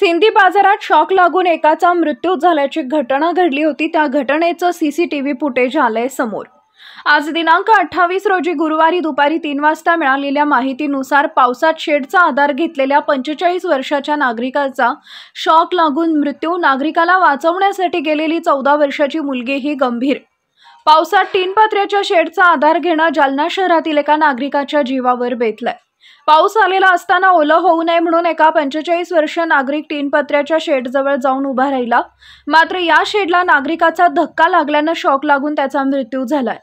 सिंदी बाजारात शॉक लागून एकाचा मृत्यू झाल्याची घटना घडली होती। त्या घटनेचं सीसीटीव्ही फुटेज आलंय समोर। आज दिनांक 28 रोजी गुरुवारी दुपारी 3 वाजता मिळालेल्या माहितीनुसार पावसात शेडचा आधार घेतलेल्या 45 वर्षाच्या नागरिकाचा शॉक लागून मृत्यू। नागरिकाला वाचवण्यासाठी गेलेली 14 वर्षाची मुलगीही गंभीर। पावसात टीनपत्र्याच्या शेडचा आधार घेणं जालना शहरातील एका नागरिकाच्या जीवावर बेतलंय। पाऊस आलेला असताना ओलं होऊ नये म्हणून एका 45 वर्षीय नागरिक टीनपत्र्याच्या शेडजवळ जाऊन उभा राहिला। मात्र या शेडला नागरिकाचा धक्का लागल्यानं शॉक लागून त्याचा मृत्यू झालाय।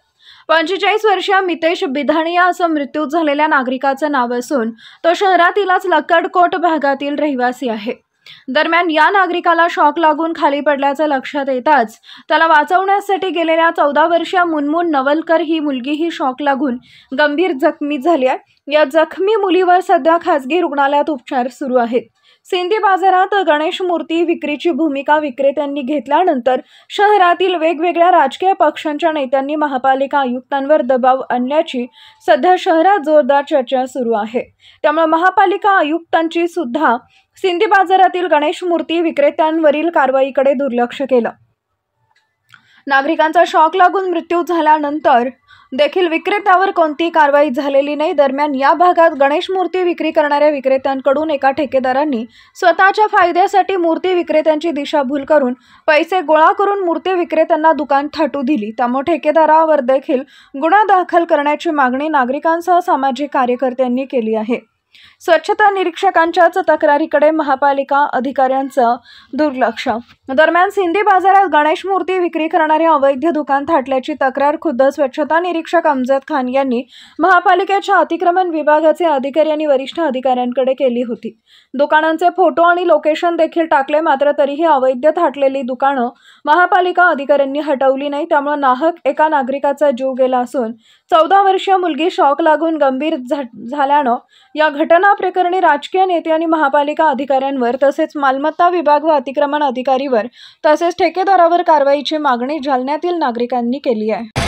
45 वर्षीय मितेश बिधाणिया असं मृत्यू झालेल्या नागरिकाचं नाव असून तो शहरातीलच लक्कडकोट भागातील रहिवासी आहे। दरम्यान या नागरिकाला शॉक लागून खाली पडल्याचं लक्षात येताच त्याला वाचवण्यासाठी गेलेल्या 14 वर्षीय मुनमुन नवलकर ही मुलगीही शॉक लागून गंभीर जखमी झाली आहे। या जखमी मुलीवर सध्या खासगी रुग्णालयात उपचार सुरू आहेत। सिंदी बाजारात गणेश मूर्ती विक्रीची भूमिका विक्रेत्यांनी घेतल्यानंतर शहरातील वेगवेगळ्या राजकीय पक्षांच्या नेत्यांनी महापालिका आयुक्तांवर दबाव आणल्याची सध्या शहरात जोरदार चर्चा सुरू आहे। त्यामुळे महापालिका आयुक्तांची सुद्धा सिंदी बाजारातील गणेश मूर्ती विक्रेत्यांवरील कारवाईकडे दुर्लक्ष केलं। नागरिकांचा शॉक लागून मृत्यू झाल्यानंतर देखील विक्रेत्यावर कोणतीही कारवाई झालेली नाही। दरम्यान या भागात गणेश मूर्ती विक्री करणाऱ्या विक्रेत्यांकडून एका ठेकेदारांनी स्वतःच्या फायद्यासाठी मूर्ती विक्रेत्यांची दिशाभूल करून पैसे गोळा करून मूर्ती विक्रेत्यांना दुकान थाटू दिली। त्यामुळे ठेकेदारावर देखील गुन्हा दाखल करण्याची मागणी नागरिकांसह सामाजिक कार्यकर्त्यांनी केली आहे। स्वच्छता निरीक्षकांच्याच तक्रारीकडे महापालिका अधिकाऱ्यांचं दुर्लक्ष। दरम्यान सिंदी बाजारात गणेश मूर्ती विक्री करणारे अवैध दुकान थाटल्याची तक्रार खुद्द स्वच्छता निरीक्षक अमजद खान यांनी महापालिकेच्या अतिक्रमण विभागाचे अधिकारी आणि वरिष्ठ अधिकाऱ्यांकडे केली होती। दुकानांचे फोटो आणि लोकेशन देखील टाकले, मात्र तरीही अवैध थाटलेली दुकानं महापालिका अधिकाऱ्यांनी हटवली नाही। त्यामुळे नाहक एका नागरिकाचा जीव गेला असून 14 वर्षीय मुलगी शॉक लागून गंभीर झाल्यानं या घटना प्रकरणी राजकीय नेते आणि महापालिका अधिकाऱ्यांवर तसेच मालमत्ता विभाग व अतिक्रमण अधिकारीवर तसेच ठेकेदारावर कारवाईची मागणी जालन्यातील नागरिकांनी केली आहे।